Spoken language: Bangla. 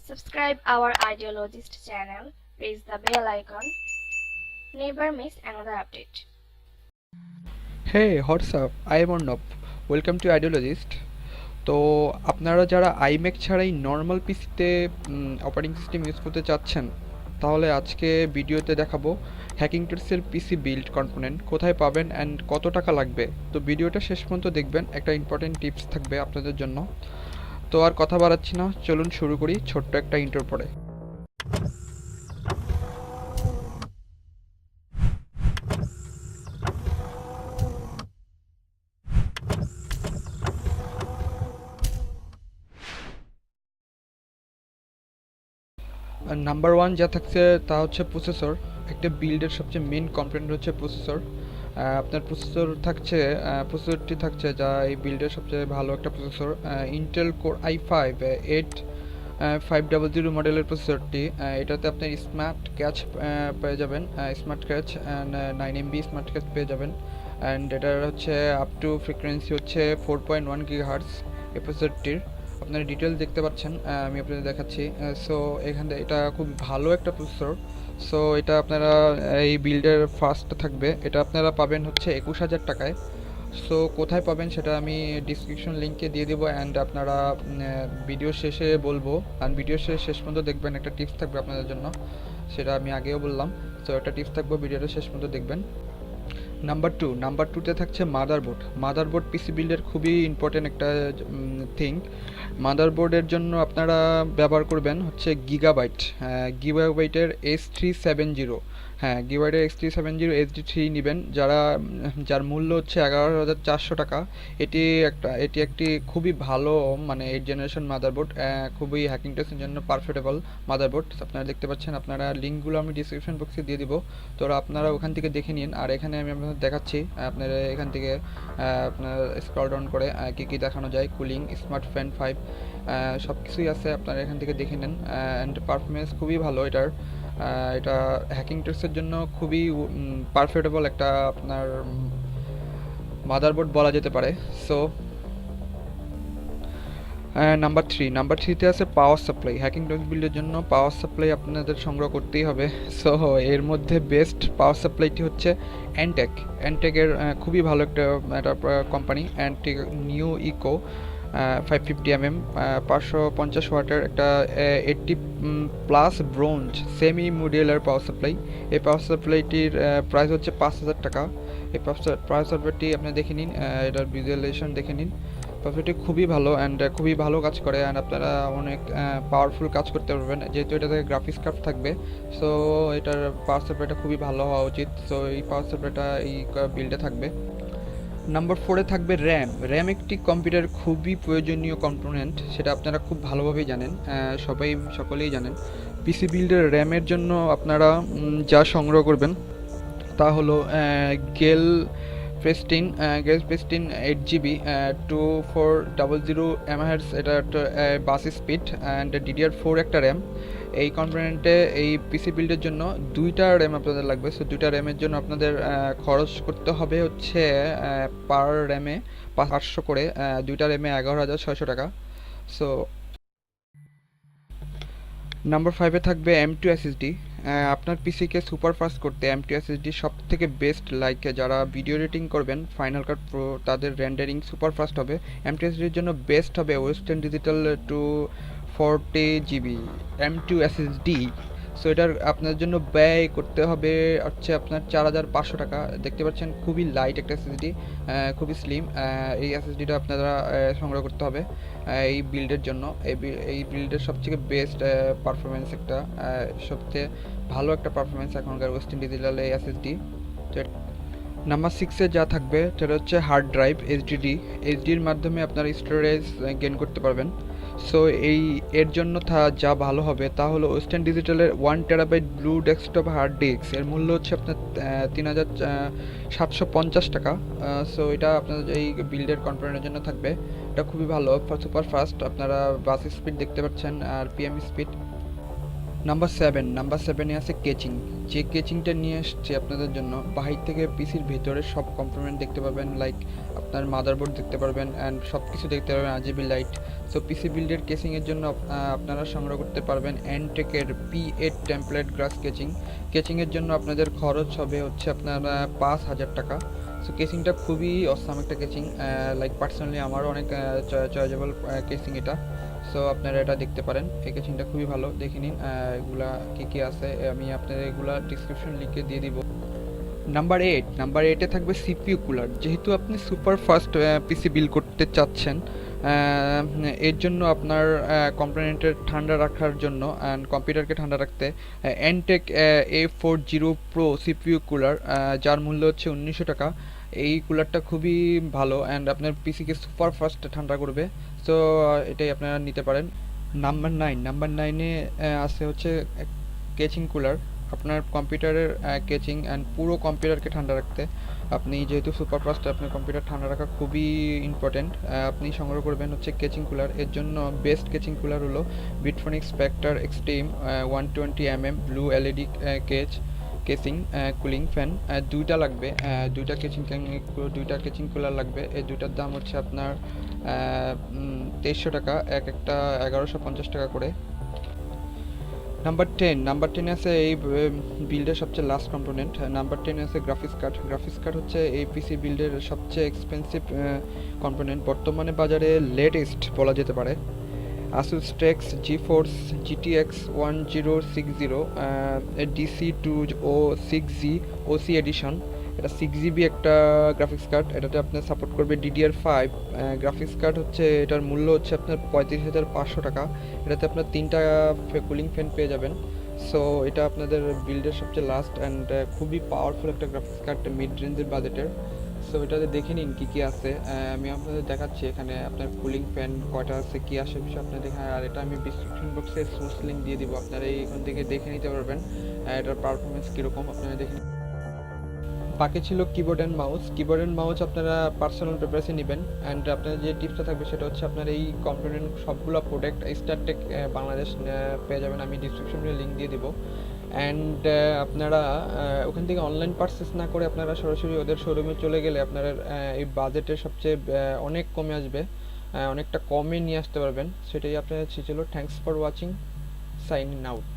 Subscribe our Ideologist channel, press the bell icon, never miss another update. Hey, what's up? I am Arnab. Welcome to Ideologist. তো আপনারা যারা আইম্যাক ছাড়াই নর্মাল পিসিতে অপারেটিং সিস্টেম ইউজ করতে চাচ্ছেন, তাহলে আজকে ভিডিওতে দেখাবো হ্যাকিং টুলসের পিসি বিল্ড কম্পোনেন্ট কোথায় পাবেন অ্যান্ড কত টাকা লাগবে। তো ভিডিওটা শেষ পর্যন্ত দেখবেন, একটা ইম্পর্টেন্ট টিপস থাকবে আপনাদের জন্য। তো আর কথা বাড়াচ্ছি না, চলুন শুরু করি ছোট্ট একটা ইন্ট্রোর পরে। নাম্বার ওয়ান যা থাকছে তা হচ্ছে প্রসেসর। একটা বিল্ডের সবচেয়ে মেন কম্পোনেন্ট হচ্ছে প্রসেসর। আপনার প্রসেসরটি থাকছে যা এই বিল্ডের সবচেয়ে ভালো একটা প্রসেসর, ইন্টেল কোর i5 8500 মডেলের প্রসেসরটি। এটাতে আপনি স্মার্ট ক্যাচ পেয়ে যাবেন, smart catch and 9 MB smart catch পেয়ে যাবেন। অ্যান্ড এটার হচ্ছে আপ টু ফ্রিকোয়েন্সি হচ্ছে 4.1 GHz এই প্রসেসরটির। আপনারা ডিটেলস দেখতে পাচ্ছেন, আমি আপনাদের দেখাচ্ছি। সো এখান থেকে এটা খুব ভালো একটা প্রসেসর। সো এটা আপনারা এই বিল্ডের ফার্স্ট থাকবে, এটা আপনারা পাবেন হচ্ছে 21,000 টাকায়। সো কোথায় পাবেন সেটা আমি ডিসক্রিপশন লিঙ্কে দিয়ে দেবো, অ্যান্ড আপনারা ভিডিও শেষে বলবো। আর ভিডিও শেষ পর্যন্ত দেখবেন, একটা টিপস থাকবে আপনাদের জন্য, সেটা আমি আগেও বললাম। সো একটা টিপস থাকবে, ভিডিওটা শেষ পর্যন্ত দেখবেন। নাম্বার টুতে থাকছে মাদারবোর্ড পিসি বিল্ডের খুবই ইম্পর্টেন্ট একটা থিং। মাদারবোর্ডের জন্য আপনারা ব্যবহার করবেন হচ্ছে গিগাবাইটের S370। হ্যাঁ, গিগাবাইটের S370 HD3 নেবেন যার মূল্য হচ্ছে 11,400 টাকা। এটি একটি খুবই ভালো, মানে 8th জেনারেশন মাদারবোর্ড, খুবই হ্যাকিং টেস্টের জন্য পারফেক্টেবল মাদারবোর্ড। আপনারা দেখতে পাচ্ছেন, আপনারা লিঙ্কগুলো আমি ডিসক্রিপশন বক্সে দিয়ে দিব, তো আপনারা ওখান থেকে দেখে নিন। আর এখানে আমি আপনাদের দেখাচ্ছি, আপনারা এখান থেকে আপনার স্ক্রল ডাউন করে কী দেখানো যায়, কুলিং, স্মার্ট ফ্যান 5 সব কিছুই আছে, আপনারা এখান থেকে দেখে নেন। অ্যান্ড পারফরমেন্স খুবই ভালো এটার। এটা হ্যাকিং টেস্টের জন্য খুবই পারফেক্টেবল একটা আপনার মাদারবোর্ড বলা যেতে পারে। সো নাম্বার থ্রিতে আছে পাওয়ার সাপ্লাই। হ্যাকিং টেস্ট বিল্ডের জন্য পাওয়ার সাপ্লাই আপনাদের সংগ্রহ করতেই হবে। সো এর মধ্যে বেস্ট পাওয়ার সাপ্লাইটি হচ্ছে অ্যান্টেকের খুবই ভালো একটা company, Antec New Eco 550 mm 550 ওয়াটের একটা 80+ bronze semi modular power supply. এই পাওয়ার সাপ্লাইটির প্রাইস হচ্ছে 5,000 টাকা। এই পাওয়ার সাপ্লাইটি আপনি দেখে নিন, এটার ভিজুয়ালাইজেশন দেখে নিন। পাওয়ারটি খুবই ভালো অ্যান্ড খুবই ভালো কাজ করে, অ্যান্ড আপনারা অনেক পাওয়ারফুল কাজ করতে পারবেন, যেহেতু এটাতে গ্রাফিক্স কার্ড থাকবে। সো এটার পাওয়ার সাপ্লাইটা খুবই ভালো হওয়া উচিত। সো এই পাওয়ার সাপ্লাইটা এই বিল্ডে থাকবে। নাম্বার ফোরে থাকবে র্যাম একটি কম্পিউটার খুবই প্রয়োজনীয় কম্পোনেন্ট, সেটা আপনারা খুব ভালোভাবেই জানেন, সকলেই জানেন। পিসি বিল্ডের র্যামের জন্য আপনারা যা সংগ্রহ করবেন তা হলো গেল প্রেস্টিন 8GB 2400 MHz, এটা একটা বাস স্পিড অ্যান্ড DDR4 একটা র্যাম। এই কম্পোনেন্টে এই পিসি বিল্ডের জন্য দুইটা র্যাম আপনাদের লাগবে। সো দুইটা র্যামের জন্য আপনাদের খরচ করতে হবে হচ্ছে পার র্যামে 500 করে, দুইটা র্যামে 11,600 টাকা। সো নাম্বার ফাইভে থাকবে M2 SSD। আপনার পিসিকে সুপার ফাস্ট করতে M2 SSD সব থেকে বেস্ট, লাইক যারা ভিডিও এডিটিং করবেন ফাইনাল কাট প্রো, তাদের রেন্ডারিং সুপার ফাস্ট হবে। M2 SSDর জন্য বেস্ট হবে western digital 240GB M2 SSD। So এটার আপনার জন্য ব্যয় করতে হবে হচ্ছে আপনার 4,500 টাকা। দেখতে পাচ্ছেন খুবই লাইট একটা এসএসডি, খুবই স্লিম। এই এসএসডিটা আপনারা সংগ্রহ করতে হবে এই বিল্ডের জন্য। এই বিল্ডের সবথেকে বেস্ট পারফরমেন্স, একটা সবচেয়ে ভালো একটা পারফরমেন্স এখনকার ওয়েস্টার্ন ডিজিটাল এই এসএসডি। নাম্বার সিক্সে যা থাকবে সেটা হচ্ছে হার্ড ড্রাইভ এইচডির মাধ্যমে আপনারা স্টোরেজ গেইন করতে পারবেন। সো এর জন্য যা ভালো হবে তা হলো ওয়েস্টার্ন ডিজিটালের 1TB blue desktop hard disk. এর মূল্য হচ্ছে আপনার 3,750 টাকা। সো এটা আপনার এই বিল্ডের কম্পোনেন্টের জন্য থাকবে। এটা খুবই ভালো, সুপার ফাস্ট। আপনারা বাস স্পিড দেখতে পাচ্ছেন আর পিএম স্পিড। নাম্বার 7 আছে কেচিং। যে কেচিংটা নিয়ে এসছি আপনাদের জন্য, বাহির থেকে পিসির ভেতরে সব কম্পোনেন্ট দেখতে পাবেন, লাইক আপনার মাদারবোর্ড দেখতে পারবেন অ্যান্ড সব কিছু দেখতে পারবেন, RGB লাইট। সো পিসি বিল্ডের কেচিংয়ের জন্য আপনারা সংগ্রহ করতে পারবেন এনটেকের P8 টেমপ্লেট গ্রাস কেচিং। কেচিংয়ের জন্য আপনাদের খরচ হবে হচ্ছে আপনার 5,000 টাকা। সো কেচিংটা খুবই অসাম একটা কেচিং, লাইক পার্সোনালি আমারও অনেক চয়েজেবল কেচিং এটা। সো আপনারা এটা দেখতে পারেন, এই কেচিংটা খুবই ভালো, দেখে নিন এগুলা কী কী আছে, আমি আপনাদের এগুলা ডিসক্রিপশন লিখে দিয়ে দিব। নাম্বার 8 থাকবে সিপিইউ কুলার। যেহেতু আপনি সুপার ফাস্ট পিসি বিল্ড করতে চাচ্ছেন, এর জন্য আপনার কম্পোনেন্টের ঠান্ডা রাখার জন্য অ্যান্ড কম্পিউটারকে ঠান্ডা রাখতে Entech A40 pro CPU cooler, যার মূল্য হচ্ছে 1900 টাকা। এই কুলারটা খুবই ভালো অ্যান্ড আপনার পিসিকে সুপার ফাস্ট ঠান্ডা করবে। সো এটাই আপনারা নিতে পারেন। নাম্বার 9 আছে হচ্ছে কেচিং কুলার। আপনার কম্পিউটারের কেচিং অ্যান্ড পুরো কম্পিউটারকে ঠান্ডা রাখতে, আপনি যেহেতু সুপার ফাস্ট, আপনার কম্পিউটার ঠান্ডা রাখা খুবই ইম্পর্টেন্ট, আপনি সংগ্রহ করবেন হচ্ছে কেচিং কুলার। এর জন্য বেস্ট কেচিং কুলার হলো Bitfenix spectre extreme 120 mm blue LED casing cooling fan. দুইটা লাগবে, দুইটা কেচিং কুলার লাগবে। এই দুইটার দাম হচ্ছে আপনার 2300 টাকা, একটা 1150 টাকা করে। নাম্বার 10 আছে এই বিল্ডের সবচেয়ে লাস্ট কম্পোনেন্ট। নাম্বার 10 আছে গ্রাফিক্স কার্ড হচ্ছে এই পিসি বিল্ডের সবচেয়ে এক্সপেন্সিভ কম্পোনেন্ট, বর্তমানে বাজারে লেটেস্ট বলা যেতে পারে। Asus Strix GeForce GTX 1060 DC206G OC edition. এটা 6GB একটা গ্রাফিক্স কার্ড, এটাতে আপনার সাপোর্ট করবে DDR5 গ্রাফিক্স কার্ড। হচ্ছে এটার মূল্য হচ্ছে আপনার 35,500 টাকা। এটাতে আপনার 3টা কুলিং ফ্যান পেয়ে যাবেন। সো এটা আপনাদের বিল্ডের সবচেয়ে লাস্ট অ্যান্ড খুবই পাওয়ারফুল একটা গ্রাফিক্স কার্ড মিড রেঞ্জের বাজেটের। সো এটাতে দেখে নিন কী কী আছে, আমি আপনাদের দেখাচ্ছি এখানে আপনার কুলিং ফ্যান কয়টা আছে, কী আসে বিষয় আপনার দেখা। আর এটা আমি ডিসক্রিপশন বক্সে সোর্স লিঙ্ক দিয়ে দিব, আপনারা এইখান থেকে দেখে নিতে পারবেন এটার পারফরমেন্স কীরকম, আপনারা দেখে। বাকি ছিল কিবোর্ড অ্যান্ড মাউস আপনারা পার্সোনাল পেপারসে নেবেন। অ্যান্ড আপনার যে টিপসটা থাকবে সেটা হচ্ছে আপনার এই কম্পোনেন্ট সবগুলো প্রোডাক্ট স্টারটেক বাংলাদেশ পেয়ে যাবেন, আমি ডিসক্রিপশনে লিঙ্ক দিয়ে দিব। অ্যান্ড আপনারা ওখান থেকে অনলাইন পারচেস না করে আপনারা সরাসরি ওদের শোরুমে চলে গেলে আপনারা এই বাজেটের সবচেয়ে অনেক কমে আসবে, অনেকটা কমে নিয়ে আসতে পারবেন। সেটাই আপনার ছিল। Thanks for watching, sign out.